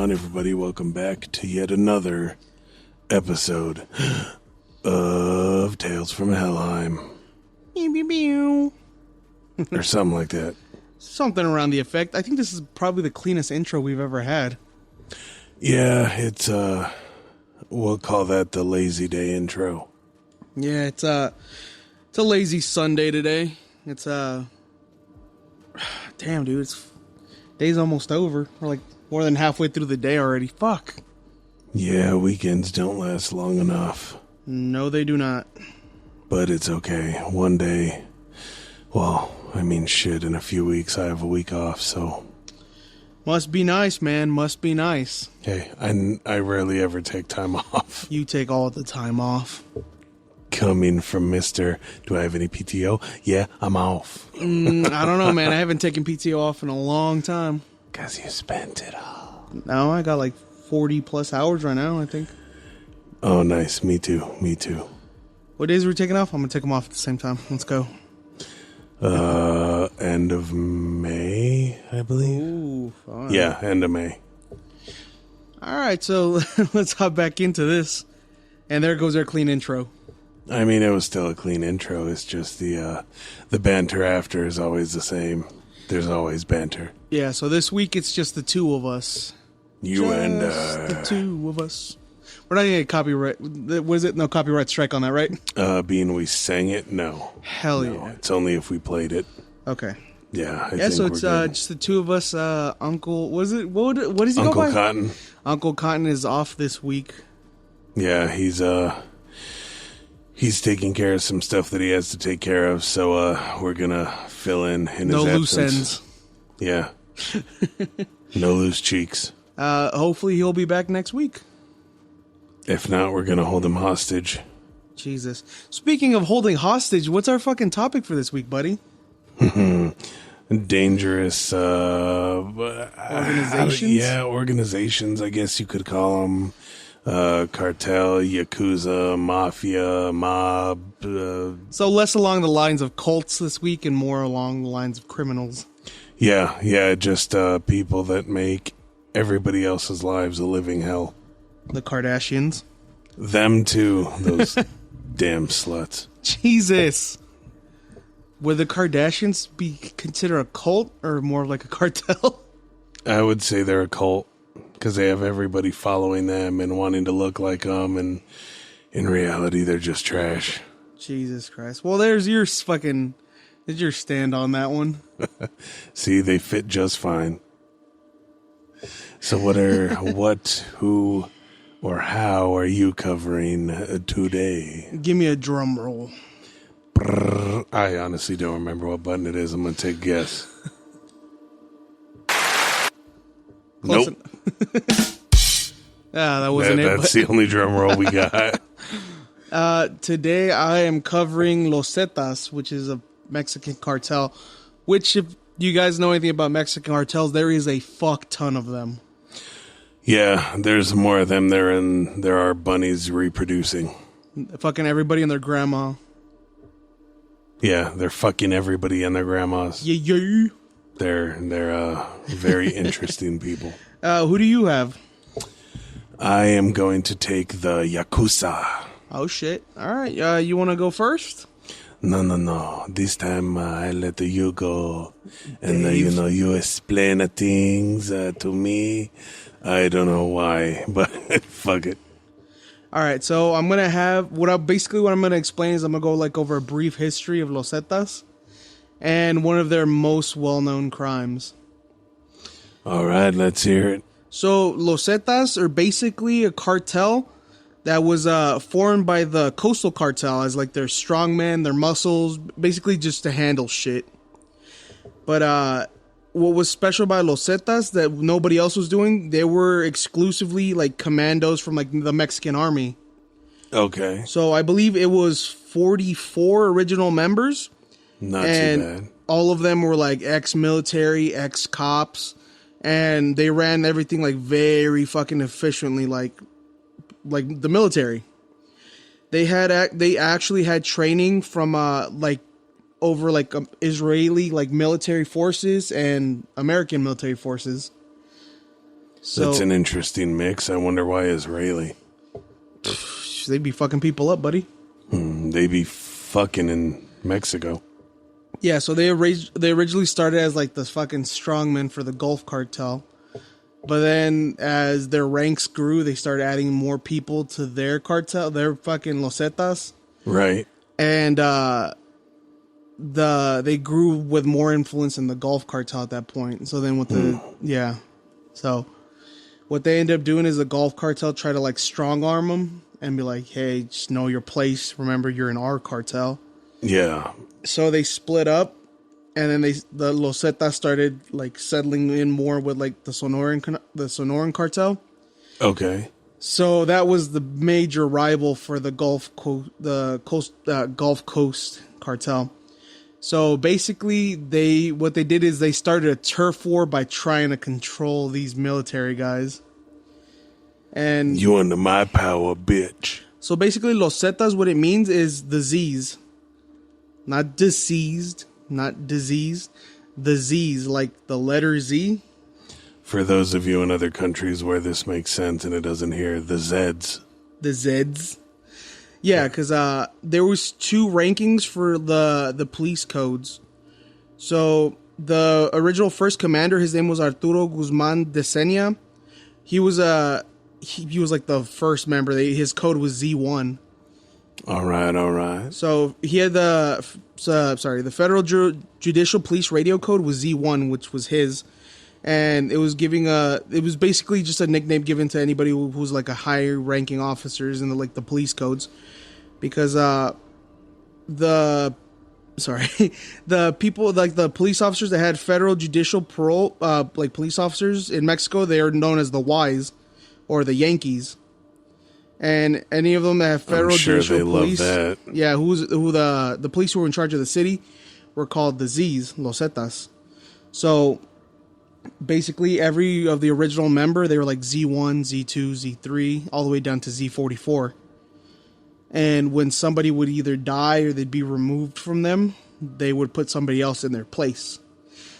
on, everybody? Welcome back to yet another episode of Tales from Helheim. Or something like that. Something around the effect. I think this is probably the cleanest intro we've ever had. Yeah, it's, we'll call that the lazy day intro. Yeah, it's a lazy Sunday today. It's, damn, dude, day's almost over. We're like more than halfway through the day already. Fuck. Yeah, weekends don't last long enough. No, they do not. But it's okay. One day, well, I mean, shit, in a few weeks I have a week off, so... Must be nice, man. Must be nice. Hey, I rarely ever take time off. You take all the time off. Coming from Mr. Do I have any PTO? Yeah, I'm off. I don't know, man. I haven't taken PTO off in a long time. Because you spent it all. No, I got like 40 plus hours right now, I think. Oh, nice. Me too. What days are we taking off? I'm going to take them off at the same time. Let's go. End of May, I believe. Ooh, fun. Yeah, end of May. All right, so let's hop back into this. And there goes our clean intro. I mean, it was still a clean intro. It's just the banter after is always the same. There's always banter. Yeah, so this week it's just the two of us. You just and the two of us. We're not going to get copyright. Was it? No copyright strike on that, right? Being we sang it, no. Hell no, yeah. It's only if we played it. Okay. Yeah, I yeah. think So it's good. just the two of us. Uncle, what is it? What does he Uncle go by? Cotton. Uncle Cotton is off this week. Yeah, he's taking care of some stuff that he has to take care of. So we're gonna fill in his No absence. loose ends. Yeah. No loose cheeks. Hopefully he'll be back next week. If not, we're gonna hold him hostage. Jesus. Speaking of holding hostage, what's our fucking topic for this week, buddy? Dangerous organizations? Yeah, organizations, I guess you could call them. Cartel, Yakuza, Mafia, Mob. So less along the lines of cults this week and more along the lines of criminals. Yeah, just people that make everybody else's lives a living hell. The Kardashians. Them too, those damn sluts. Jesus. Would the Kardashians be considered a cult or more like a cartel? I would say they're a cult because they have everybody following them and wanting to look like them, and in reality, they're just trash. Jesus Christ. Well, there's your stand on that one. See, they fit just fine. So who, or how are you covering today? Give me a drum roll. I honestly don't remember what button it is. I'm going to take a guess. Nope. That wasn't it. That's the only drum roll we got. Today I am covering Los Zetas, which is a Mexican cartel. Which, if you guys know anything about Mexican cartels, there is a fuck ton of them. Yeah, there's more of them there, and there are bunnies reproducing. Fucking everybody and their grandma. Yeah, they're fucking everybody and their grandmas. Yeah. They're very interesting people. Who do you have? I am going to take the Yakuza. Oh, shit. All right. You want to go first? No. This time I let you go. And, Dave. You explain things to me. I don't know why, but fuck it. All right. So I'm going to have... what I'm going to explain is I'm going to go over a brief history of Los Zetas and one of their most well-known crimes. All right, let's hear it. So Los Zetas are basically a cartel that was formed by the Coastal Cartel as like their strongmen, their muscles, basically just to handle shit. But what was special about Los Zetas that nobody else was doing, they were exclusively like commandos from like the Mexican army. Okay. So I believe it was 44 original members. Not too bad. All of them were like ex-military, ex-cops, and they ran everything like very fucking efficiently, like the military. They actually had training from Israeli like military forces and American military forces. So That's an interesting mix. I wonder why Israeli. they be fucking people up, buddy. They be fucking in Mexico. Yeah, so they originally started as like the fucking strongmen for the Gulf cartel. But then as their ranks grew, they started adding more people to their cartel, their fucking Los Zetas. Right. And they grew with more influence in the Gulf cartel at that point. So then with so what they ended up doing is the Gulf cartel tried to like strong arm them and be like, hey, just know your place. Remember, you're in our cartel. Yeah. So they split up, and then the Los Zetas started like settling in more with like the Sonoran cartel. Okay. So that was the major rival for the Gulf Coast cartel. So basically, what they did is they started a turf war by trying to control these military guys. And You under my power, bitch. so basically, Los Zetas, what it means is the Z's. Not deceased, not diseased. The Z's, like the letter Z. For those of you in other countries where this makes sense and it doesn't here, the Zeds. The Zeds. Yeah, because there was 2 rankings for the police codes. So the original first commander, his name was Arturo Guzman de Senia. He was he was like the first member. His code was Z1. All right. So he had the Federal Judicial Police Radio Code was Z1, which was his, and it was basically just a nickname given to anybody who was like a higher ranking officers in the police codes, because the people, like the police officers that had federal judicial parole, like police officers in Mexico, they are known as the Ys or the Yankees. And any of them that have federal judicial police, love that. Yeah, the police who were in charge of the city were called the Z's, Los Zetas. So basically, every of the original member, they were like Z1, Z2, Z3, all the way down to Z44. And when somebody would either die or they'd be removed from them, they would put somebody else in their place.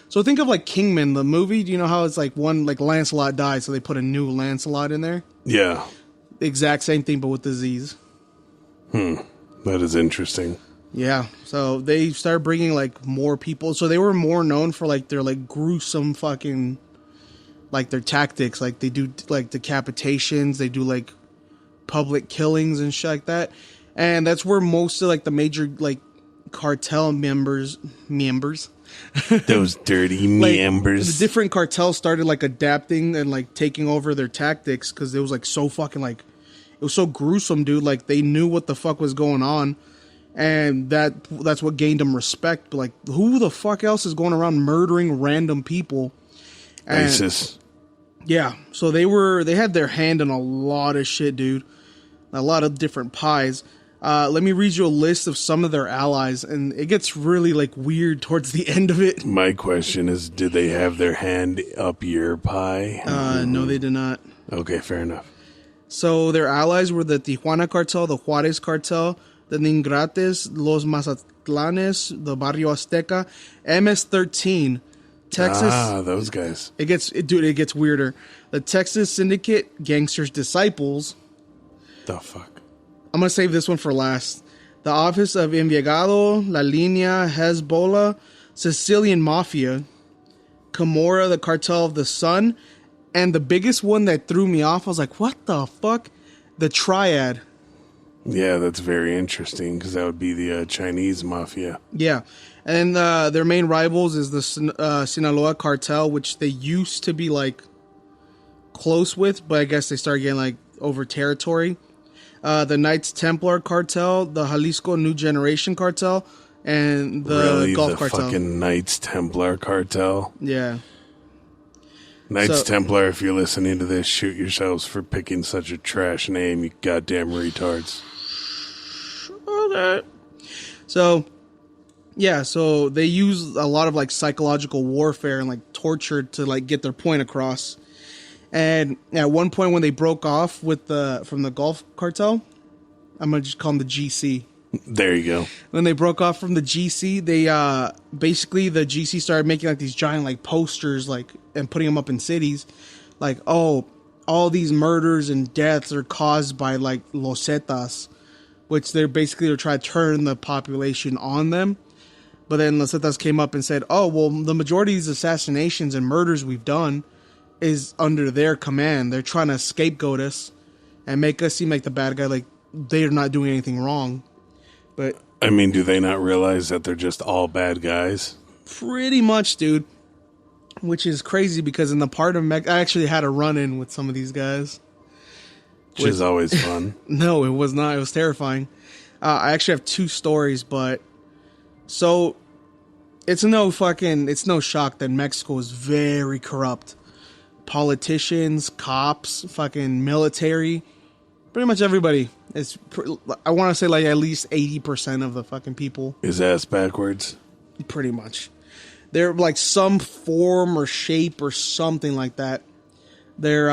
So think of like Kingman, the movie. Do you know how it's like Lancelot died, so they put a new Lancelot in there? Yeah. Exact same thing, but with the Z's. That is interesting. Yeah, so they started bringing like more people. So they were more known for like their like gruesome fucking, like their tactics. Like they do like decapitations, they do like public killings and shit like that. And that's where most of like the major like cartel members Those dirty like, members. the different cartels started like adapting and like taking over their tactics, because it was like so fucking like, it was so gruesome, dude. Like they knew what the fuck was going on, and that's what gained them respect. But like, who the fuck else is going around murdering random people? And, ISIS. yeah, so they had their hand in a lot of shit, dude. A lot of different pies. Let me read you a list of some of their allies, and it gets really like weird towards the end of it. My question is, did they have their hand up your pie? No, they did not. Okay, fair enough. So their allies were the Tijuana cartel, the Juarez cartel, the Ningrates, Los Mazatlanes, the Barrio Azteca, MS-13, Texas. Those guys. It gets weirder. The Texas Syndicate, Gangsters Disciples. The fuck? I'm going to save this one for last. The Office of Enviagado, La Linea, Hezbollah, Sicilian Mafia, Camorra, the Cartel of the Sun, and the biggest one that threw me off, I was like, what the fuck? The Triad. Yeah, that's very interesting, because that would be the Chinese mafia. Yeah. And their main rivals is the Sinaloa Cartel, which they used to be like close with, but I guess they started getting like over territory. The Knights Templar Cartel, the Jalisco New Generation Cartel, and the Gulf Cartel. Fucking Knights Templar Cartel. Yeah. Knights Templar, if you're listening to this, shoot yourselves for picking such a trash name, you goddamn retards. Okay. So, yeah, so they use a lot of like psychological warfare and like torture to like get their point across. And at one point when they broke off from the Gulf Cartel, I'm going to just call them the GC. There you go. When they broke off from the GC, they basically the GC started making like these giant like posters like and putting them up in cities, like, oh, all these murders and deaths are caused by like Los Zetas, which they're trying to turn the population on them. But then Los Zetas came up and said, oh, well, the majority of these assassinations and murders we've done is under their command. They're trying to scapegoat us and make us seem like the bad guy, like they're not doing anything wrong. But I mean, do they not realize that they're just all bad guys? pretty much, dude. Which is crazy because in the part of I actually had a run-in with some of these guys. Which is always fun. No, it was not. It was terrifying. I actually have 2 stories, but... So, it's no shock that Mexico is very corrupt. Politicians, cops, fucking military, pretty much everybody. I want to say like at least 80% of the fucking people. His ass backwards? Pretty much. They're like some form or shape or something like that. They're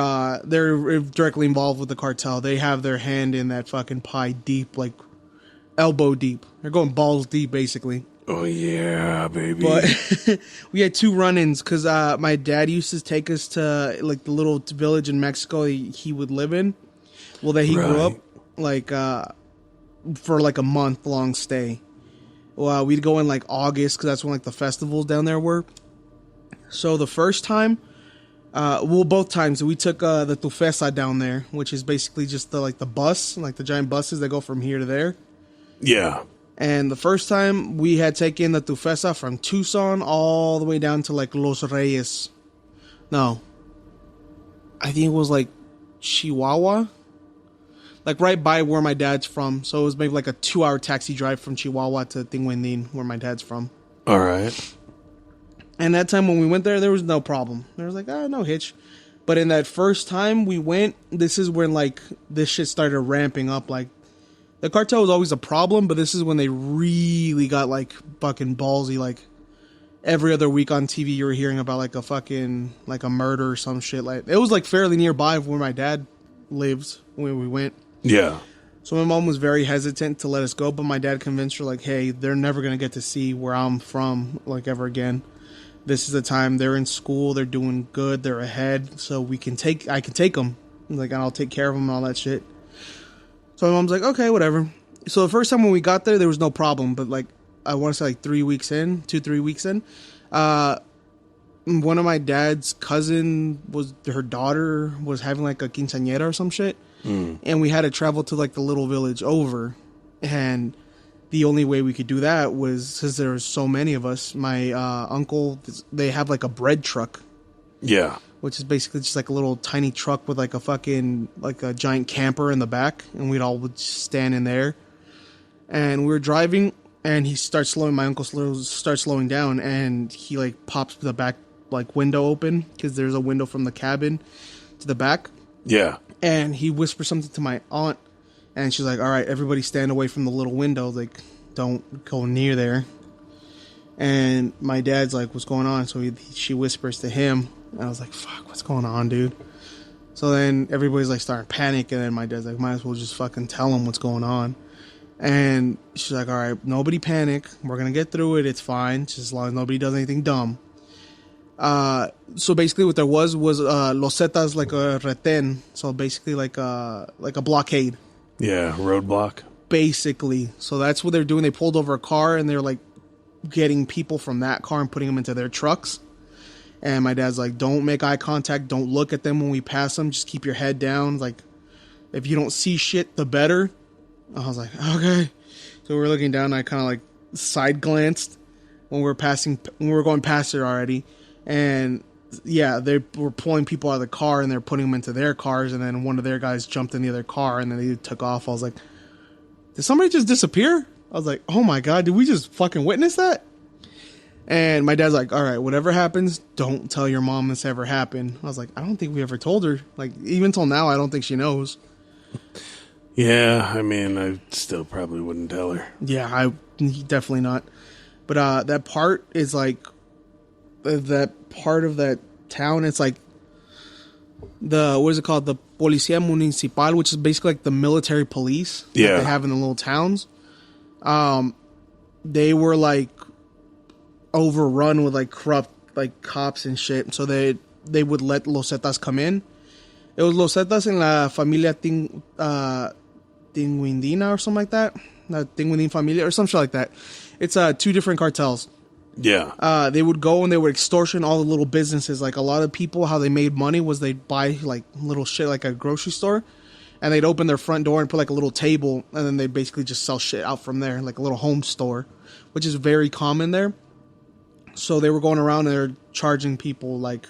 directly involved with the cartel. They have their hand in that fucking pie deep, like elbow deep. They're going balls deep, basically. Oh yeah, baby. But we had 2 run-ins because my dad used to take us to like the little village in Mexico he would live in. Well, that he grew up like for like a month-long stay. Well, we'd go in like August because that's when like the festivals down there were. So the first time, both times we took the Tufesa down there, which is basically just the bus, like the giant buses that go from here to there. Yeah. And the first time we had taken the Tufesa from Tucson all the way down to like Los Reyes. No, I think it was like Chihuahua. Like right by where my dad's from. So it was maybe like a 2-hour taxi drive from Chihuahua to Tinguindín, where my dad's from. All right. And that time when we went there was no problem. There was like, no hitch. But in that first time we went, this is when like this shit started ramping up. Like the cartel was always a problem, but this is when they really got like fucking ballsy. Like every other week on TV you were hearing about like a fucking like a murder or some shit. Like it was like fairly nearby where my dad lives when we went. Yeah. So my mom was very hesitant to let us go, but my dad convinced her, like, hey, they're never going to get to see where I'm from, like, ever again. This is the time. They're in school. They're doing good. They're ahead. So I can take them. Like, and I'll take care of them and all that shit. So my mom's like, okay, whatever. So the first time when we got there was no problem. But, like, I want to say, like, 3 weeks in, 2-3 weeks in, one of my dad's cousin her daughter was having, like, a quinceañera or some shit. And we had to travel to like the little village over, and the only way we could do that was because there was so many of us. My uncle, they have like a bread truck, which is basically just like a little tiny truck with like a fucking like a giant camper in the back, and we'd all would stand in there, and we were driving, and my uncle starts slowing down, and he like pops the back like window open because there's a window from the cabin to the back. Yeah. And he whispers something to my aunt, and she's like, all right, everybody stand away from the little window. Like, don't go near there. And my dad's like, what's going on? So she whispers to him, and I was like, fuck, what's going on, dude? So then everybody's like starting to panic, and then my dad's like, might as well just fucking tell him what's going on. And she's like, all right, nobody panic. We're going to get through it. It's fine. Just as long as nobody does anything dumb. So basically what there was Los Zetas like a retén. So basically like a blockade. Yeah, roadblock. Basically. So that's what they're doing. They pulled over a car and they're like getting people from that car and putting them into their trucks. And my dad's like, don't make eye contact. Don't look at them when we pass them. Just keep your head down. Like, if you don't see shit, the better. I was like, okay. So we're looking down. And I kind of like side glanced when we were going past it already. And yeah, they were pulling people out of the car and they're putting them into their cars. And then one of their guys jumped in the other car and then they took off. I was like, did somebody just disappear? I was like, oh my God, did we just fucking witness that? And my dad's like, all right, whatever happens, don't tell your mom this ever happened. I was like, I don't think we ever told her. Like, even till now, I don't think she knows. Yeah, I mean, I still probably wouldn't tell her. Yeah, definitely not. But that part is like, that part of that town, it's like what is it called? The Policía Municipal, which is basically like the military police that they have in the little towns. They were like overrun with like corrupt like cops and shit. So they they would let Los Zetas come in. It was Los Zetas en la familia Tinguindina or something like that. Tinguindin familia or some shit like that. It's 2 different cartels. Yeah. They would go and they would extortion all the little businesses. Like a lot of people, how they made money was they'd buy like little shit like a grocery store, and they'd open their front door and put like a little table, and then they'd basically just sell shit out from there, like a little home store, which is very common there. So they were going around and they're charging people like,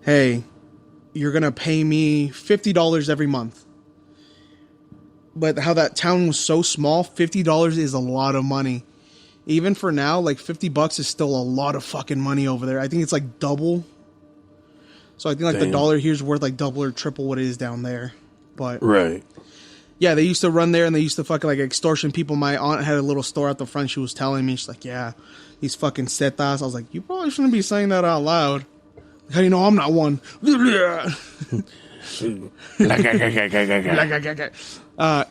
hey, you're going to pay me $50 every month. But how that town was so small, $50 is a lot of money. Even for now, like $50 is still a lot of fucking money over there. I think it's like double. So I think like the dollar here is worth like double or triple what it is down there. But right. Yeah, they used to run there and they used to fucking like extortion people. My aunt had a little store out the front. She was telling me, she's like, yeah, these fucking Zetas. I was like, you probably shouldn't be saying that out loud. How do you know I'm not one?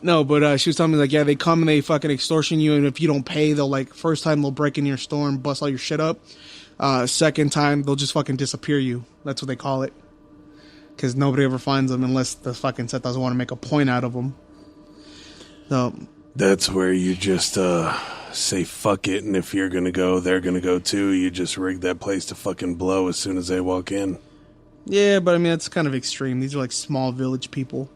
No, but she was telling me like, yeah, they come and they fucking extortion you, and if you don't pay, they'll like, first time they'll break into your store and bust all your shit up. Second time they'll just fucking disappear you. That's what they call it, because nobody ever finds them unless the fucking set doesn't want to make a point out of them. So that's where you just say fuck it, and if you're gonna go, they're gonna go too. You just rig that place to fucking blow as soon as they walk in. Yeah, but I mean that's kind of extreme. These are like small village people.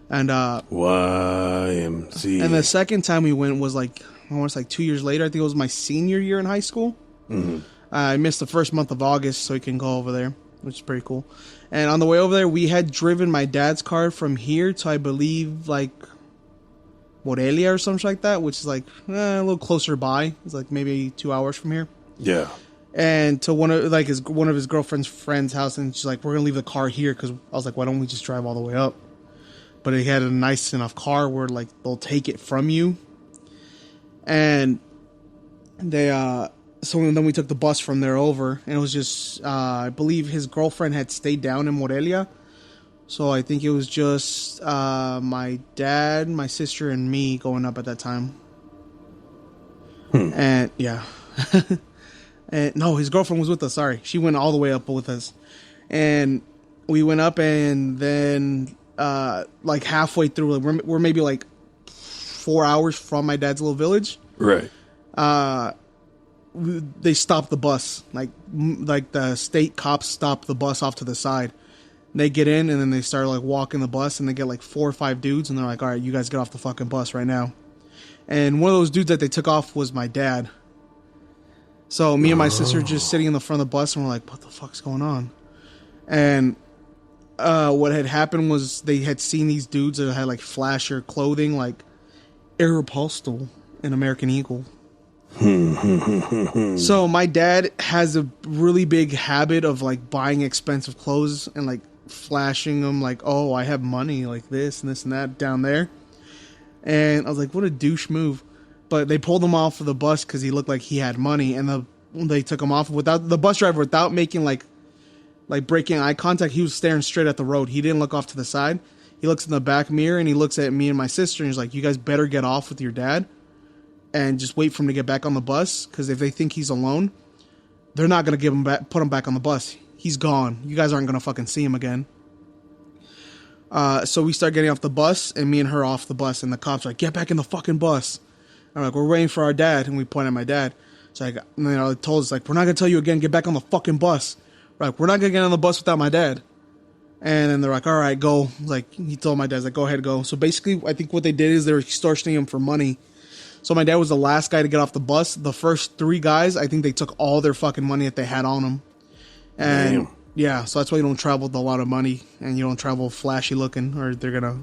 And YMC. And the second time we went was like, I want to say like 2 years later. I think it was my senior year in high school. Mm-hmm. I missed the first month of August, so we can go over there, which is pretty cool. And on the way over there, we had driven my dad's car from here to, I believe, like Morelia or something like that, which is like a little closer by. It's like maybe 2 hours from here. Yeah. And to one of his girlfriend's friend's house, and she's like, "We're gonna leave the car here," because I was like, "Why don't we just drive all the way up?" But he had a nice enough car where like they'll take it from you, and they so then we took the bus from there over, and it was just I believe his girlfriend had stayed down in Morelia, so I think it was just my dad, my sister, and me going up at that time. And yeah. And no, his girlfriend was with us. Sorry, she went all the way up with us, and we went up, and then like halfway through, we're maybe like 4 hours from my dad's little village. Right. They stopped the bus, like the state cops stopped the bus off to the side. They get in, and then they start like walking the bus, and they get like 4 or 5 dudes, and they're like, "All right, you guys get off the fucking bus right now." And one of those dudes that they took off was my dad. So me and my sister just sitting in the front of the bus, and we're like, what the fuck's going on? And what had happened was they had seen these dudes that had like flasher clothing, like Aeropostale and American Eagle. So my dad has a really big habit of like buying expensive clothes and like flashing them like, oh, I have money like this and this and that down there. And I was like, what a douche move. But they pulled him off of the bus because he looked like he had money, and they took him off without the bus driver, without making like breaking eye contact. He was staring straight at the road. He didn't look off to the side. He looks in the back mirror, and he looks at me and my sister, and he's like, "You guys better get off with your dad, and just wait for him to get back on the bus. Because if they think he's alone, they're not gonna put him back on the bus. He's gone. You guys aren't gonna fucking see him again." So we start getting off the bus, and me and her off the bus, and the cops are like, "Get back in the fucking bus." I'm like, "We're waiting for our dad," and we point at my dad. So like, they told us like, "We're not gonna tell you again. Get back on the fucking bus." We're like, "We're not gonna get on the bus without my dad." And then they're like, "All right, go." Like he told my dad, like, "Go ahead, go." So basically, I think what they did is they were extortioning him for money. So my dad was the last guy to get off the bus. The first 3 guys, I think they took all their fucking money that they had on them. And damn. Yeah, so that's why you don't travel with a lot of money, and you don't travel flashy looking, or they're gonna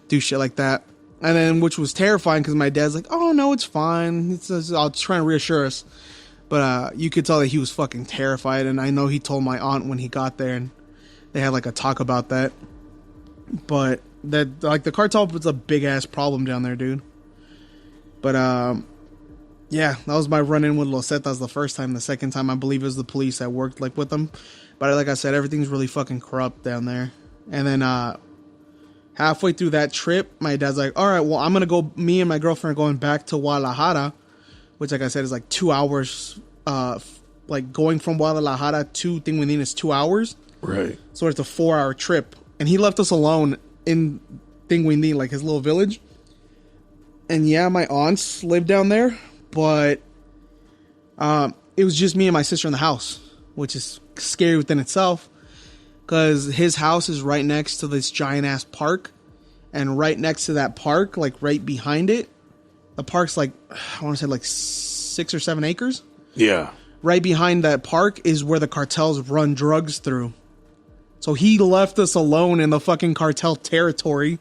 do shit like that. And then, which was terrifying, because my dad's like, "Oh no, it's fine. I'll try and reassure us." But you could tell that he was fucking terrified, and I know he told my aunt when he got there, and they had like a talk about that. But that, like, the cartel was a big ass problem down there, dude. But yeah, that was my run-in with Los Zetas the first time. The second time, I believe it was the police that worked like with them. But like I said, everything's really fucking corrupt down there. And then halfway through that trip, my dad's like, "All right, well, I'm gonna go. Me and my girlfriend are going back to Guadalajara," which, like I said, is like 2 hours like going from Guadalajara to Tinguindín is 2 hours. Right. So it's a 4-hour trip. And he left us alone in Tinguindín, like his little village. And yeah, my aunts live down there, but it was just me and my sister in the house, which is scary within itself, because his house is right next to this giant ass park, and right next to that park, like right behind it, the park's like, I want to say like 6 or 7 acres. Yeah. Right behind that park is where the cartels run drugs through. So he left us alone in the fucking cartel territory.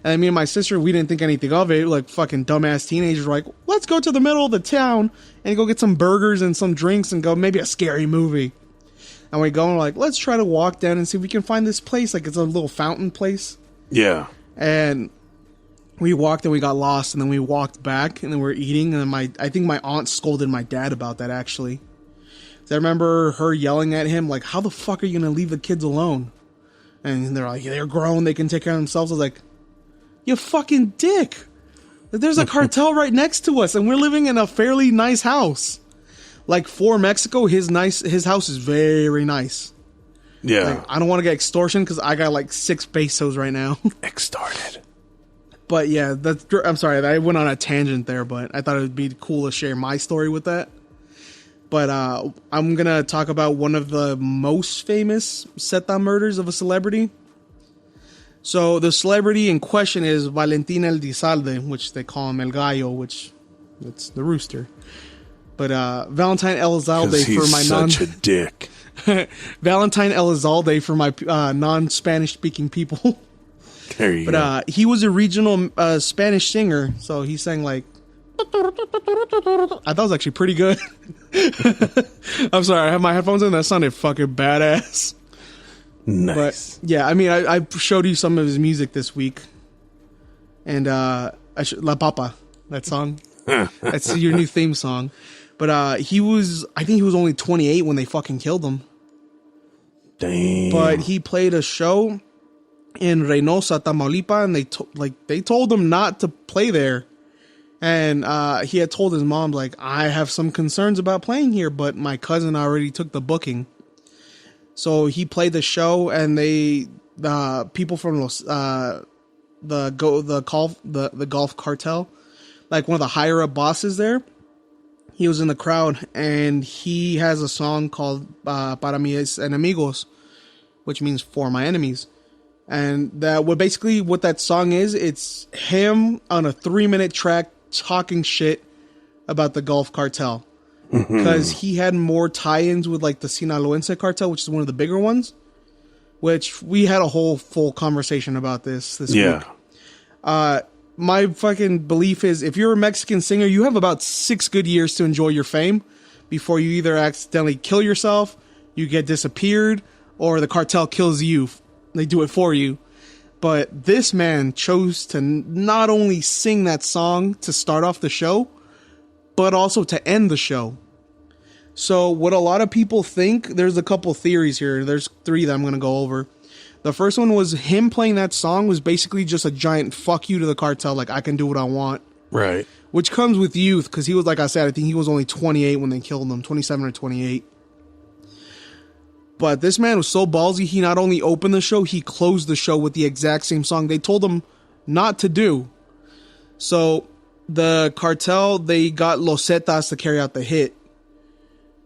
And me and my sister, we didn't think anything of it. Like fucking dumbass teenagers were like, let's go to the middle of the town and go get some burgers and some drinks and go maybe a scary movie. And we go and we're like, let's try to walk down and see if we can find this place. Like it's a little fountain place. Yeah. And we walked and we got lost, and then we walked back and then we were eating. And then I think my aunt scolded my dad about that, actually. I remember her yelling at him, like, how the fuck are you going to leave the kids alone? And they're like, they're grown, they can take care of themselves. I was like, you fucking dick. There's a cartel right next to us, and we're living in a fairly nice house. Like, for Mexico, his house is very nice. Yeah. Like, I don't want to get extortion because I got like 6 pesos right now. Extorted. But yeah, I'm sorry, I went on a tangent there, but I thought it would be cool to share my story with that. But I'm going to talk about one of the most famous Zeta murders of a celebrity. So the celebrity in question is Valentin Elizalde, which they call him El Gallo, which it's the rooster. But Valentine Elizalde for my such a dick. Valentine Elizalde for my non-Spanish speaking people. There you go. But he was a regional Spanish singer, so he sang like. I thought it was actually pretty good. I'm sorry, I have my headphones in. That sounded fucking badass. Nice. But yeah, I mean, I showed you some of his music this week, and La Papa, that song. That's your new theme song. But I think he was only 28 when they fucking killed him. Damn. But he played a show in Reynosa, Tamaulipas, and they told him not to play there. And he had told his mom, like, I have some concerns about playing here, but my cousin already took the booking. So he played the show, and people from the Gulf Cartel, like one of the higher up bosses there, he was in the crowd, and he has a song called Para mis enemigos, which means for my enemies. And what that song is, it's him on a 3-minute track talking shit about the Gulf Cartel, because he had more tie-ins with like the Sinaloense cartel, which is one of the bigger ones, which we had a whole full conversation about this week. My fucking belief is, if you're a Mexican singer, you have about 6 good years to enjoy your fame before you either accidentally kill yourself, you get disappeared, or the cartel kills you. They do it for you. But this man chose to not only sing that song to start off the show, but also to end the show. So what a lot of people think, there's a couple theories here. There's 3 that I'm going to go over. The first one was him playing that song was basically just a giant fuck you to the cartel. Like, I can do what I want. Right. Which comes with youth, because he was, like I said, I think he was only 28 when they killed him. 27 or 28. But this man was so ballsy, he not only opened the show, he closed the show with the exact same song they told him not to do. So the cartel, they got Los Zetas to carry out the hit.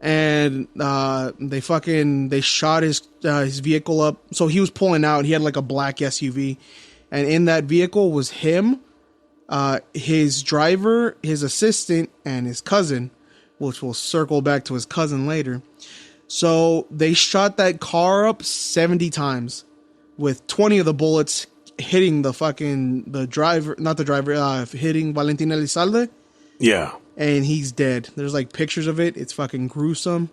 And they shot his vehicle up. So he was pulling out. He had like a black SUV. And in that vehicle was him, his driver, his assistant, and his cousin, which we'll circle back to his cousin later. So they shot that car up 70 times, with 20 of the bullets hitting the driver, hitting Valentin Elizalde. Yeah. And he's dead. There's like pictures of it. It's fucking gruesome.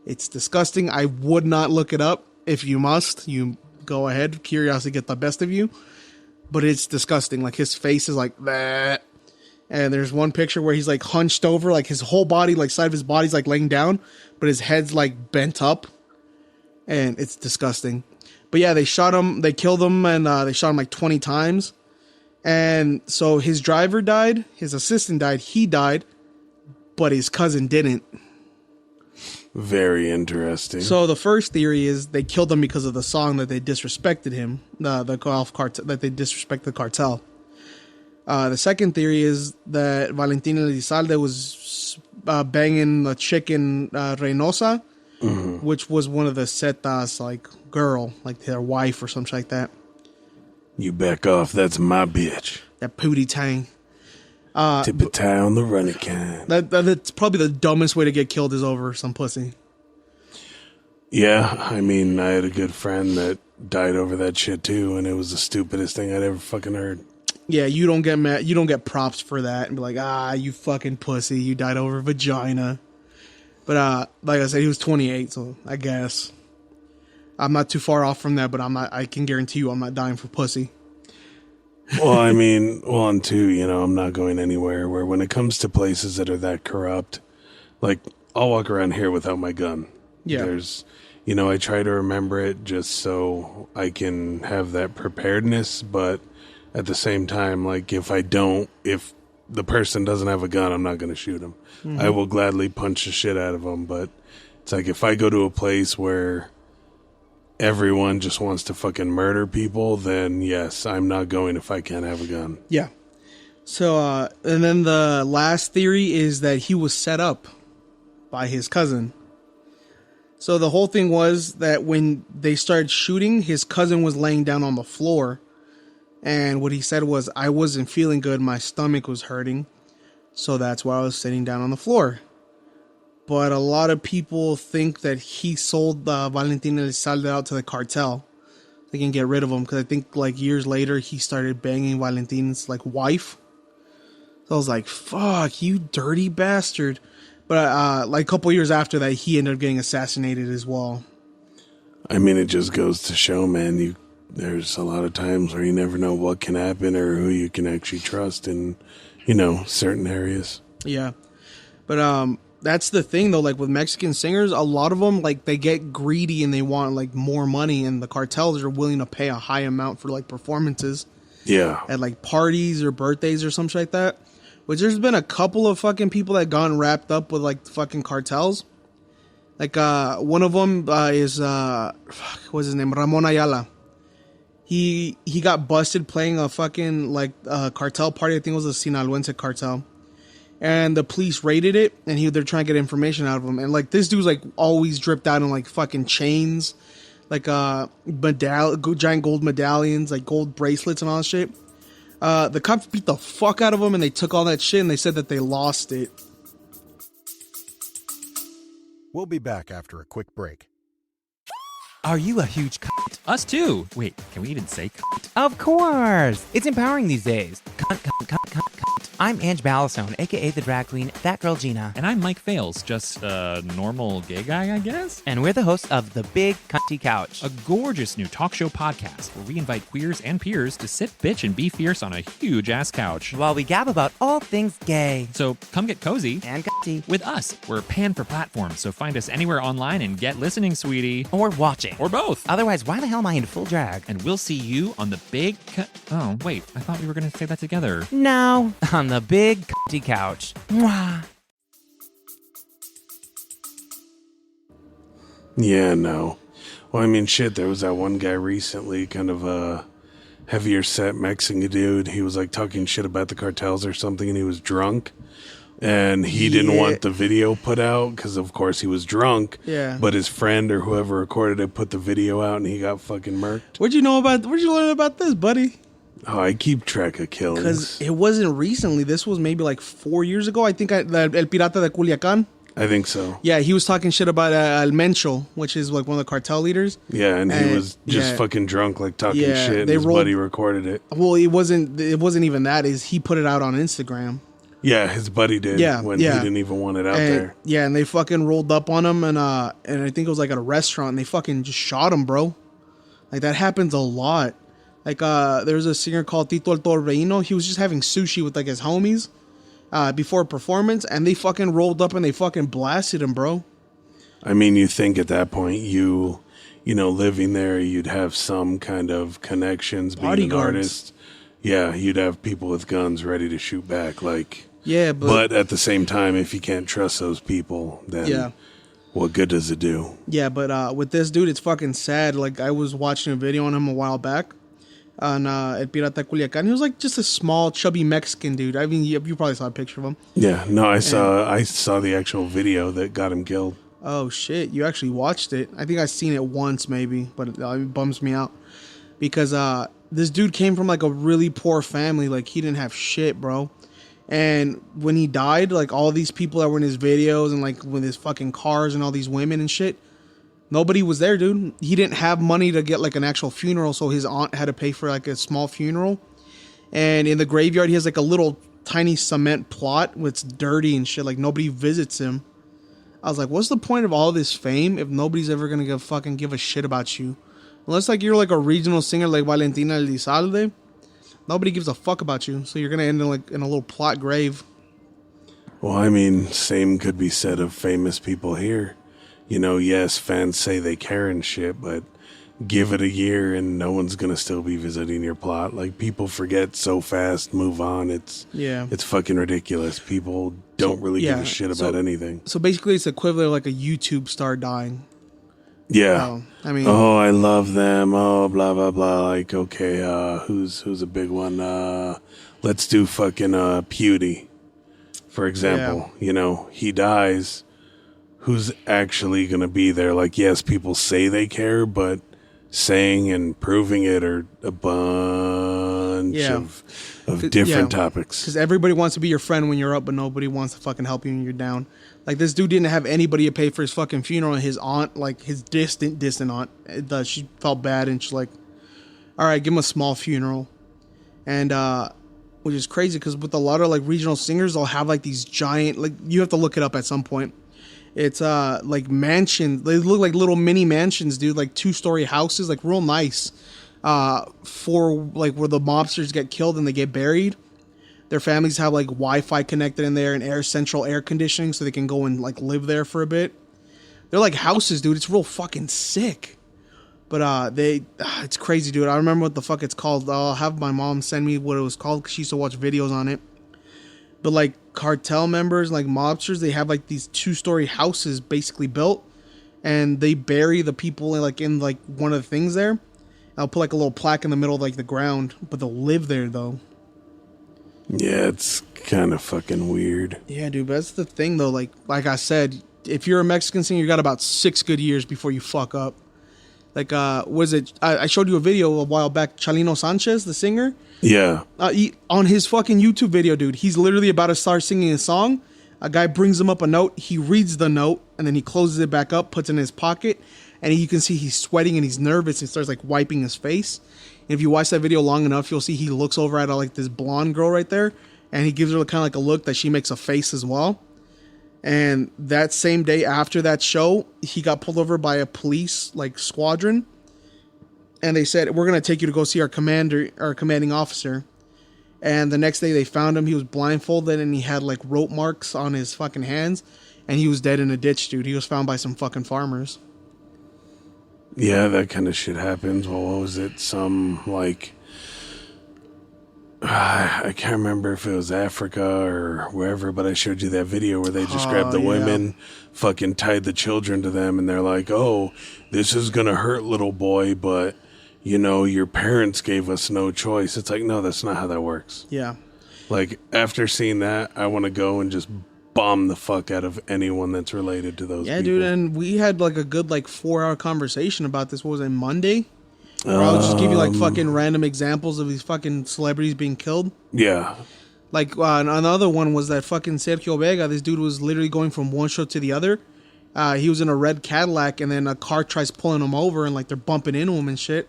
It's disgusting. I would not look it up. If you must, you go ahead. Curiosity get the best of you. But it's disgusting. Like, his face is like that. And there's one picture where he's like hunched over, like his whole body, like side of his body's like laying down, but his head's like bent up, and it's disgusting. But yeah, they shot him, they killed him, and they shot him like 20 times. And so his driver died, his assistant died, he died, but his cousin didn't. Very interesting. So the first theory is they killed him because of the song that they disrespected him, the golf cartel, that they disrespected the cartel. The second theory is that Valentin Elizalde was banging the chick in Reynosa, which was one of the Zetas, like, girl, like their wife or something like that. You back off. That's my bitch. That pootie tang. Tip a tie on the running kind. That's probably the dumbest way to get killed is over some pussy. Yeah, I mean, I had a good friend that died over that shit too, and it was the stupidest thing I'd ever fucking heard. Yeah, you don't get mad. You don't get props for that and be like, you fucking pussy, you died over vagina. But like I said, he was 28, so I guess I'm not too far off from that. But I can guarantee you, I'm not dying for pussy. Well, I mean, and two, I'm not going anywhere where when it comes to places that are that corrupt, like, I'll walk around here without my gun. Yeah. There's, I try to remember it just so I can have that preparedness, but at the same time, like, if the person doesn't have a gun, I'm not going to shoot him. Mm-hmm. I will gladly punch the shit out of him, but it's like if I go to a place where everyone just wants to fucking murder people, then yes, I'm not going if I can't have a gun. Yeah. So, and then the last theory is that he was set up by his cousin. So the whole thing was that when they started shooting, his cousin was laying down on the floor. And what he said was, I wasn't feeling good. My stomach was hurting. So that's why I was sitting down on the floor. But a lot of people think that he sold Valentin Elizalde out to the cartel. They can get rid of him because I think like years later he started banging Valentin's like wife. So I was like, fuck, you dirty bastard. But like a couple years after that, he ended up getting assassinated as well. I mean, it just goes to show, man, there's a lot of times where you never know what can happen or who you can actually trust in, certain areas. Yeah. But that's the thing, though. Like with Mexican singers, a lot of them, like, they get greedy and they want like more money, and the cartels are willing to pay a high amount for like performances. Yeah. At like parties or birthdays or something like that. Which there's been a couple of fucking people that gotten wrapped up with like fucking cartels. Like one of them is what's his name? Ramon Ayala. He got busted playing a fucking like cartel party. I think it was a Sinaloense cartel. And the police raided it, and they're trying to get information out of him. And like this dude's like always dripped out in like fucking chains, like giant gold medallions, like gold bracelets and all that shit. The cops beat the fuck out of him, and they took all that shit, and they said that they lost it. We'll be back after a quick break. Are you a huge cunt? Us too. Wait, can we even say cunt? Of course! It's empowering these days. Cunt, cunt, cunt, cunt, cunt. I'm Ange Ballastone, aka the drag queen, That Girl Gina. And I'm Mike Fales, just a normal gay guy, I guess? And we're the hosts of The Big Cunty Couch. A gorgeous new talk show podcast where we invite queers and peers to sit, bitch, and be fierce on a huge-ass couch. While we gab about all things gay. So come get cozy. And cunty. With us. We're panned for platforms, so find us anywhere online and get listening, sweetie. Or watching. Or both. Otherwise, why the hell am I in full drag? And we'll see you on the big... Oh, wait. I thought we were going to say that together. No. On the Big Cunty Couch. Mwah. Yeah, no. Well, I mean, shit, there was that one guy recently, kind of a heavier set Mexican dude. He was like talking shit about the cartels or something, and he was drunk. And he didn't want the video put out because, of course, he was drunk. Yeah. But his friend or whoever recorded it put the video out, and he got fucking murked. Where'd you learn about this, buddy? Oh, I keep track of killings. Because it wasn't recently. This was maybe like 4 years ago. I think El Pirata de Culiacán. I think so. Yeah, he was talking shit about El Mencho, which is like one of the cartel leaders. Yeah, and he was just fucking drunk, like talking shit, and his buddy recorded it. Well, it wasn't even that. He put it out on Instagram. Yeah, his buddy did. When he didn't even want it out there. Yeah, and they fucking rolled up on him, and I think it was like at a restaurant, and they fucking just shot him, bro. Like that happens a lot. Like there's a singer called Tito El Torreino. He was just having sushi with like his homies before a performance, and they fucking rolled up and they fucking blasted him, bro. I mean, you think at that point you living there, you'd have some kind of connections, being an artist. Yeah, you'd have people with guns ready to shoot back, like. Yeah, but at the same time, if you can't trust those people, then What good does it do? Yeah, but with this dude, it's fucking sad. Like, I was watching a video on him a while back on El Pirata Culiacan. He was like just a small, chubby Mexican dude. I mean, you probably saw a picture of him. Yeah, no, I saw the actual video that got him killed. Oh shit, you actually watched it. I think I've seen it once maybe, but it bums me out because this dude came from like a really poor family. Like, he didn't have shit, bro. And when he died, like, all these people that were in his videos and like with his fucking cars and all these women and shit, nobody was there, dude. He didn't have money to get like an actual funeral, so his aunt had to pay for like a small funeral. And in the graveyard, he has like a little tiny cement plot with dirty and shit. Like, nobody visits him. I was like, what's the point of all this fame if nobody's ever gonna give a shit about you? Unless like you're like a regional singer like Valentina Elizalde, nobody gives a fuck about you. So you're gonna end in like in a little plot grave. Well, I mean, same could be said of famous people here. You know, yes, fans say they care and shit, but give it a year and no one's gonna still be visiting your plot. Like, people forget so fast, move on. It's fucking ridiculous. People don't really give a shit about anything. So basically, it's equivalent of like a YouTube star dying. Yeah. I mean, oh, I love them. Oh, blah blah blah. Like, okay, who's a big one? Let's do fucking Pewdie, for example. You know, he dies. Who's actually gonna be there? Like, yes, people say they care, but saying and proving it are a bunch of different topics. Because everybody wants to be your friend when you're up, but nobody wants to fucking help you when you're down. Like, this dude didn't have anybody to pay for his fucking funeral, and his aunt, like his distant aunt, she felt bad, and she's like, all right, give him a small funeral. And which is crazy, because with a lot of like regional singers, they'll have like these giant, like, you have to look it up at some point. It's like mansions. They look like little mini mansions, dude. Like 2-story houses, like real nice. For like where the mobsters get killed and they get buried. Their families have like Wi-Fi connected in there and central air conditioning, so they can go and like live there for a bit. They're like houses, dude. It's real fucking sick. But it's crazy, dude. I remember what the fuck it's called. I'll have my mom send me what it was called, because she used to watch videos on it. But like cartel members, like mobsters, they have like these 2-story houses basically built, and they bury the people in like one of the things there. I'll put like a little plaque in the middle of like the ground, but they'll live there though. Yeah, it's kind of fucking weird. Yeah, dude, but that's the thing though. Like I said, if you're a Mexican singer, you got about 6 good years before you fuck up. Like, was it? I showed you a video a while back. Chalino Sanchez, the singer. Yeah. On his fucking YouTube video, dude, he's literally about to start singing a song. A guy brings him up a note. He reads the note, and then he closes it back up, puts it in his pocket, and you can see he's sweating and he's nervous and starts like wiping his face. And if you watch that video long enough, you'll see he looks over at like this blonde girl right there, and he gives her kind of like a look that she makes a face as well. And that same day after that show, he got pulled over by a police like squadron, and they said, we're gonna take you to go see our commanding officer. And the next day they found him. He was blindfolded and he had like rope marks on his fucking hands, and he was dead in a ditch, dude. He was found by some fucking farmers. Yeah, that kind of shit happens. Well, what was it? Some like, I can't remember if it was Africa or wherever, but I showed you that video where they just grabbed the women, fucking tied the children to them, and they're like, oh, this is gonna hurt, little boy, but you know, your parents gave us no choice. It's like, no, that's not how that works. Yeah. Like, after seeing that, I want to go and just bomb the fuck out of anyone that's related to those people. Yeah, dude, and we had like a good like 4-hour conversation about this. What was it, Monday? Where I'll just give you like fucking random examples of these fucking celebrities being killed. Yeah. Like another one was that fucking Sergio Vega. This dude was literally going from one show to the other. He was in a red Cadillac, and then a car tries pulling him over, and like they're bumping into him and shit.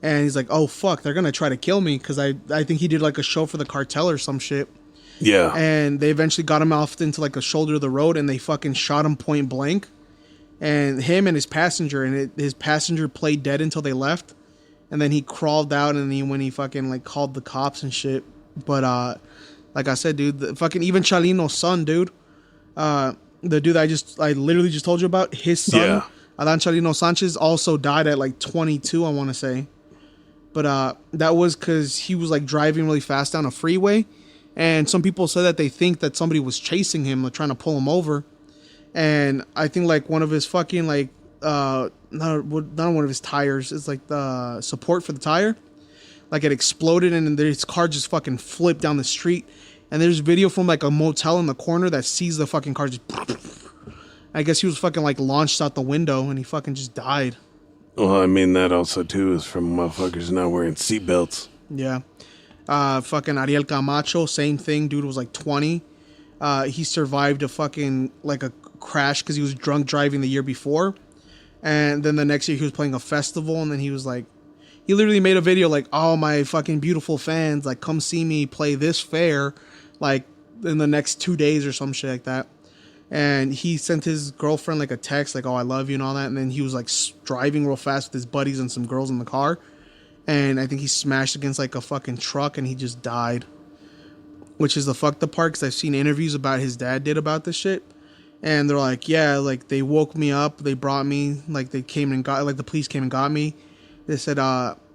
And he's like, oh fuck, they're gonna try to kill me, because I think he did like a show for the cartel or some shit. Yeah. And they eventually got him off into like a shoulder of the road, and they fucking shot him point blank. And him and his passenger, his passenger played dead until they left. And then he crawled out, and when he fucking like called the cops and shit. But like I said, dude, the fucking even Chalino's son, dude, the dude that I literally just told you about, his son, Adan Chalino Sanchez, also died at like 22, I want to say. But that was because he was like driving really fast down a freeway, and some people said that they think that somebody was chasing him, like trying to pull him over. and I think like one of his fucking like not one of his tires. It's like the support for the tire. Like it exploded and his car just fucking flipped down the street. And there's video from like a motel in the corner that sees the fucking car just. I guess he was fucking like launched out the window and he fucking just died. Well, I mean that also too is from motherfuckers not wearing seatbelts. Yeah. Fucking Ariel Camacho, same thing. Dude was like 20. He survived a fucking like a crash because he was drunk driving the year before. And then the next year he was playing a festival and then he was like, he literally made a video like, oh, my fucking beautiful fans, like, come see me play this fair, like, in the next 2 days or some shit like that. And he sent his girlfriend, like, a text, like, oh, I love you and all that. And then he was, like, driving real fast with his buddies and some girls in the car. And I think he smashed against, like, a fucking truck and he just died. Which is the fucked up part, because I've seen interviews about his dad did about this shit. And they're like, yeah, like, they woke me up, they brought me, like, they came and got, like, the police came and got me. They said,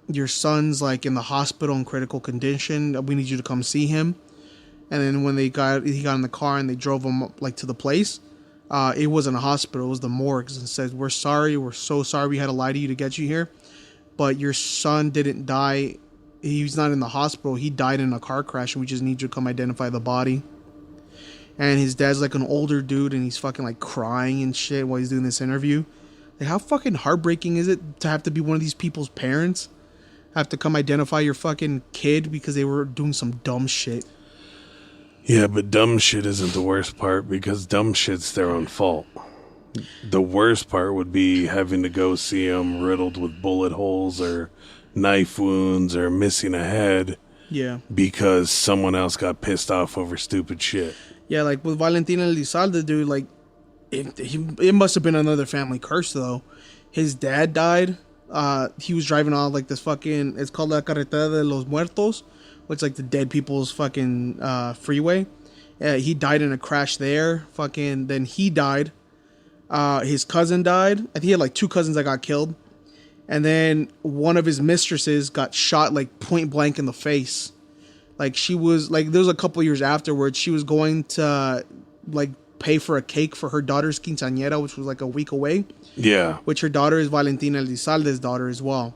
your son's like in the hospital in critical condition. We need you to come see him. And then when he got in the car and they drove him like to the place, it wasn't a hospital. It was the morgues and said, we're sorry. We're so sorry. We had to lie to you to get you here. But your son didn't die. He's not in the hospital. He died in a car crash and we just need you to come identify the body. And his dad's like an older dude and he's fucking like crying and shit while he's doing this interview. Like, how fucking heartbreaking is it to have to be one of these people's parents? Have to come identify your fucking kid because they were doing some dumb shit. Yeah, but dumb shit isn't the worst part because dumb shit's their own fault. The worst part would be having to go see them riddled with bullet holes or knife wounds or missing a head. Yeah. Because someone else got pissed off over stupid shit. Yeah, like with Valentin Elizalde, dude, like, it must have been another family curse, though. His dad died. He was driving on, like, this fucking... It's called La Carretera de los Muertos, which is, like, the dead people's fucking freeway. He died in a crash there. Fucking... Then he died. His cousin died. I think he had, like, 2 cousins that got killed. And then one of his mistresses got shot, like, point blank in the face. Like, she was... Like, there was a couple years afterwards. She was going to, like... pay for a cake for her daughter's quinceañera, which was like a week away. Yeah. Which her daughter is Valentina Elizalde's daughter as well.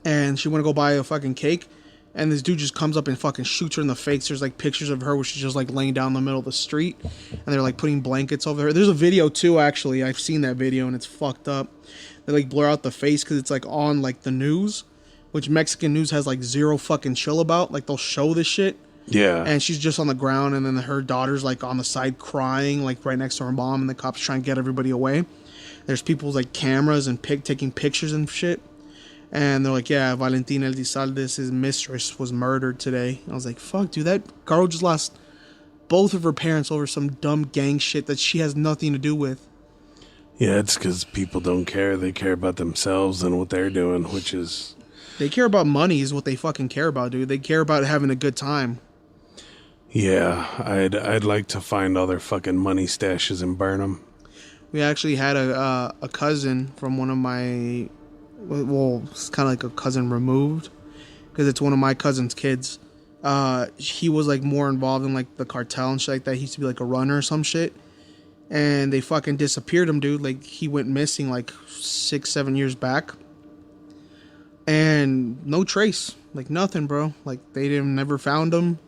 And she went to go buy a fucking cake. And this dude just comes up and fucking shoots her in the face. There's like pictures of her where she's just like laying down in the middle of the street. And they're like putting blankets over her. There's a video too, actually. I've seen that video and it's fucked up. They like blur out the face because it's like on like the news. Which Mexican news has like zero fucking chill about. Like they'll show this shit. Yeah. And she's just on the ground, and then her daughter's like on the side crying, like right next to her mom, and the cops trying to get everybody away. There's people with like cameras and taking pictures and shit. And they're like, yeah, Valentina Elizalde's his mistress was murdered today. I was like, fuck, dude, that girl just lost both of her parents over some dumb gang shit that she has nothing to do with. Yeah, it's because people don't care. They care about themselves and what they're doing, which is... They care about money is what they fucking care about, dude. They care about having a good time. Yeah, I'd like to find all their fucking money stashes and burn them. We actually had a cousin from one of my, well, it's kind of like a cousin removed, because it's one of my cousin's kids. He was like more involved in like the cartel and shit like that. He used to be like a runner or some shit, and they fucking disappeared him, dude. Like he went missing like 6-7 years back, and no trace, like nothing, bro. Like they never found him.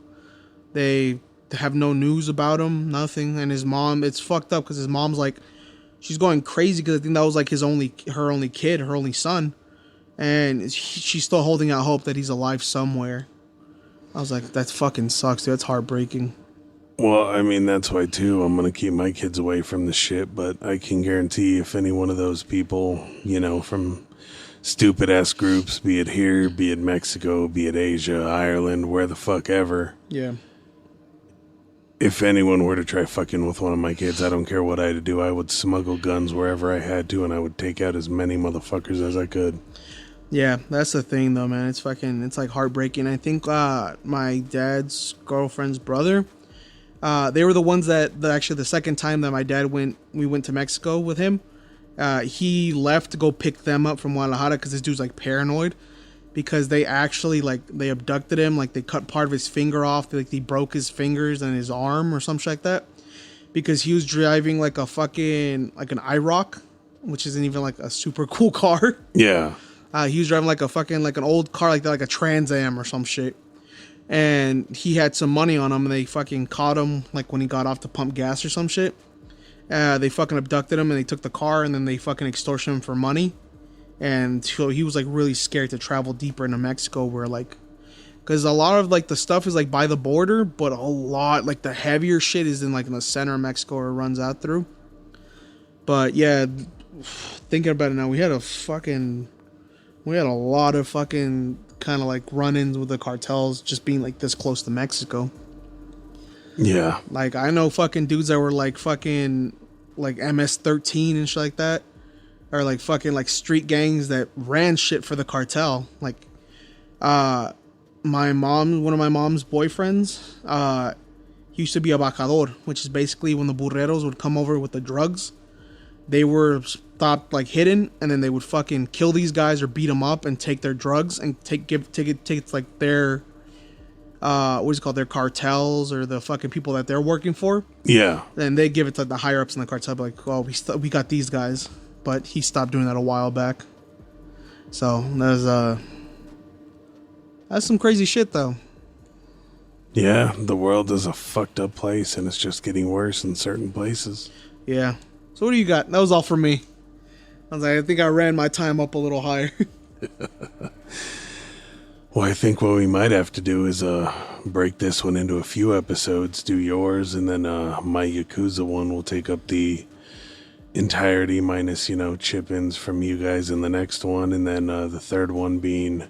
They have no news about him, nothing. And his mom, it's fucked up because his mom's like, she's going crazy because I think that was like her only kid, her only son. And she's still holding out hope that he's alive somewhere. I was like, that fucking sucks, dude. That's heartbreaking. Well, I mean, that's why, too, I'm going to keep my kids away from the shit. But I can guarantee if any one of those people, you know, from stupid-ass groups, be it here, be it Mexico, be it Asia, Ireland, where the fuck ever. Yeah. If anyone were to try fucking with one of my kids, I don't care what I had to do. I would smuggle guns wherever I had to, and I would take out as many motherfuckers as I could. Yeah, that's the thing, though, man. It's like heartbreaking. I think my dad's girlfriend's brother, they were the ones that actually the second time that my dad we went to Mexico with him, he left to go pick them up from Guadalajara because this dude's like paranoid. Because they actually, like, they abducted him, like, they cut part of his finger off, like, they broke his fingers and his arm or some shit like that. because he was driving like a fucking like an IROC, which isn't even like a super cool car. Yeah. He was driving like a fucking like an old car like that, like a Trans Am or some shit. And he had some money on him, and they fucking caught him like when he got off to pump gas or some shit. They fucking abducted him, and they took the car, and then they fucking extorted him for money. And so he was like really scared to travel deeper into Mexico, where like, because a lot of like the stuff is like by the border, but a lot like the heavier shit is in like in the center of Mexico or runs out through. But yeah, thinking about it now, we had a lot of fucking kind of like run-ins with the cartels just being like this close to Mexico. Yeah. Like I know fucking dudes that were like fucking like MS-13 and shit like that. Or like fucking like street gangs that ran shit for the cartel. Like one of my mom's boyfriends, he used to be a bajador, which is basically when the burreros would come over with the drugs, they were stopped like hidden, and then they would fucking kill these guys or beat them up and take their drugs and take it like their what is it called, their cartels or the fucking people that they're working for. Yeah. And they give it to the higher ups in the cartel, like, oh, we got these guys. But he stopped doing that a while back. So that's some crazy shit though. Yeah, the world is a fucked up place, and it's just getting worse in certain places. Yeah. So what do you got? That was all for me. I think I ran my time up a little higher. Well, I think what we might have to do is break this one into a few episodes, do yours, and then my Yakuza one will take up the entirety minus, chip-ins from you guys in the next one, and then the third one being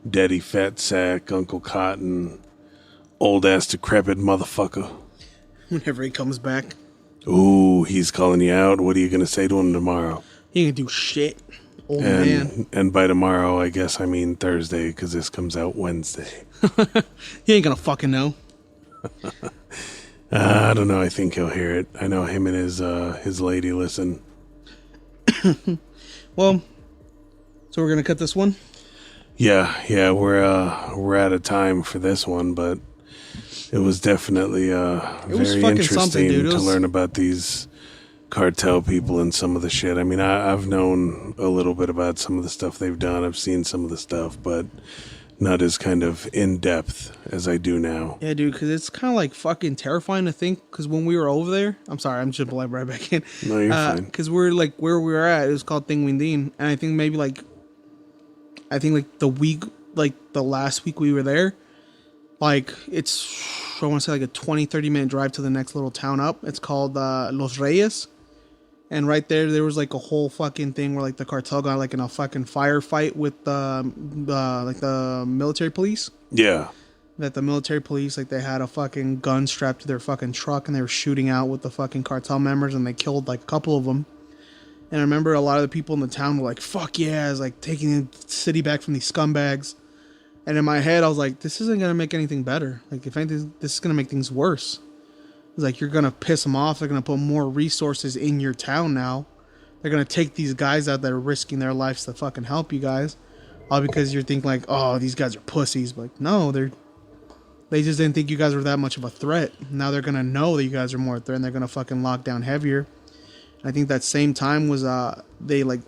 Daddy Fat Sack, Uncle Cotton, old-ass decrepit motherfucker. Whenever he comes back. Ooh, he's calling you out. What are you going to say to him tomorrow? He ain't gonna do shit. Old man. And by tomorrow, I guess I mean Thursday, because this comes out Wednesday. He ain't gonna fucking know. I don't know. I think he'll hear it. I know him and his lady listen. Well, so we're gonna cut this one? Yeah, we're out of time for this one, but it was definitely very interesting to learn about these cartel people and some of the shit. I mean, I've known a little bit about some of the stuff they've done. I've seen some of the stuff, but not as kind of in depth as I do now. Yeah, dude, because it's kind of like fucking terrifying to think. Because when we were over there, I'm sorry, I'm just right back in. No, you're fine. Because we're like where we were at, it was called Tinguindín, and I think maybe like the week, like the last week we were there, like it's, I want to say like a 20-30 minute drive to the next little town up. It's called Los Reyes. And right there was like a whole fucking thing where like the cartel got like in a fucking firefight with like the military police. Yeah. That the military police, like they had a fucking gun strapped to their fucking truck, and they were shooting out with the fucking cartel members, and they killed like a couple of them. And I remember a lot of the people in the town were like, fuck yeah, it's like taking the city back from these scumbags. And in my head, I was like, this isn't going to make anything better. Like, if anything, this is going to make things worse. It's like, you're going to piss them off. They're going to put more resources in your town now. They're going to take these guys out that are risking their lives to fucking help you guys. All because you're thinking like, oh, these guys are pussies. But like, no, they just didn't think you guys were that much of a threat. Now they're going to know that you guys are more a threat, and they're going to fucking lock down heavier. And I think that same time was, they like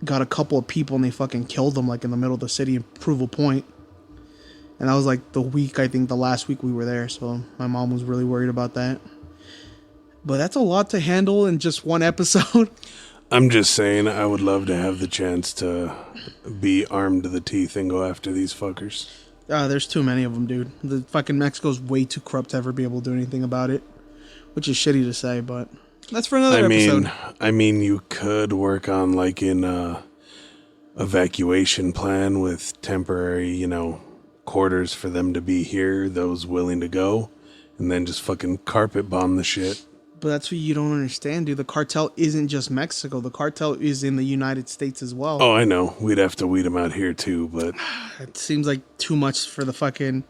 got a couple of people and they fucking killed them like in the middle of the city in Provo Point. And that was like the last week we were there. So my mom was really worried about that. But that's a lot to handle in just one episode. I'm just saying, I would love to have the chance to be armed to the teeth and go after these fuckers. There's too many of them, dude. The fucking Mexico's way too corrupt to ever be able to do anything about it. Which is shitty to say, but that's for another episode. I mean, you could work on like an evacuation plan with temporary, quarters for them to be here, those willing to go, and then just fucking carpet bomb the shit. But that's what you don't understand, dude. The cartel isn't just Mexico. The cartel is in the United States as well. Oh, I know. We'd have to weed them out here too, but it seems like too much for the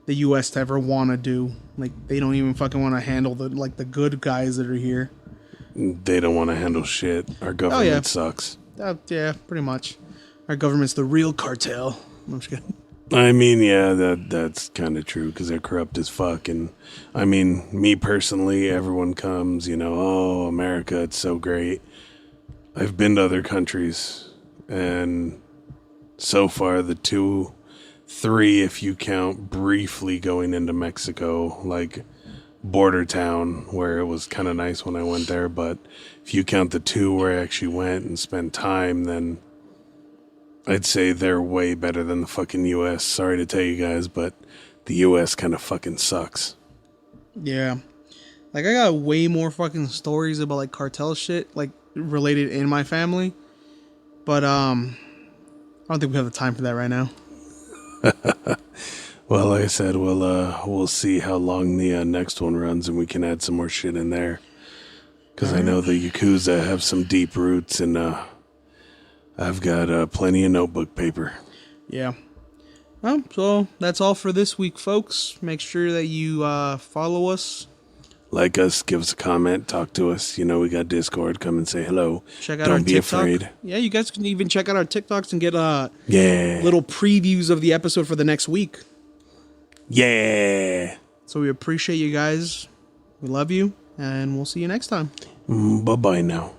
U.S. to ever want to do. Like, they don't even fucking want to handle the good guys that are here. They don't want to handle shit. Our government sucks. Yeah, pretty much. Our government's the real cartel. I'm just kidding. I mean, yeah, that's kind of true because they're corrupt as fuck. And I mean, me personally, everyone comes, oh, America, it's so great. I've been to other countries, and so far the 3, if you count briefly going into Mexico, like border town, where it was kind of nice when I went there. But if you count the 2 where I actually went and spent time, then I'd say they're way better than the fucking U.S. Sorry to tell you guys, but the U.S. kind of fucking sucks. Yeah. Like, I got way more fucking stories about, like, cartel shit, like, related in my family. But, I don't think we have the time for that right now. Well, like I said, we'll see how long the next one runs, and we can add some more shit in there. Because I know the Yakuza have some deep roots, and I've got plenty of notebook paper. Yeah. Well, so that's all for this week, folks. Make sure that you follow us. Like us, give us a comment, talk to us. We got Discord. Come and say hello. Check out Don't our be TikTok. afraid. Yeah, you guys can even check out our TikToks and get Yeah. little previews of the episode for the next week. Yeah. So we appreciate you guys. We love you, and we'll see you next time. Bye-bye now.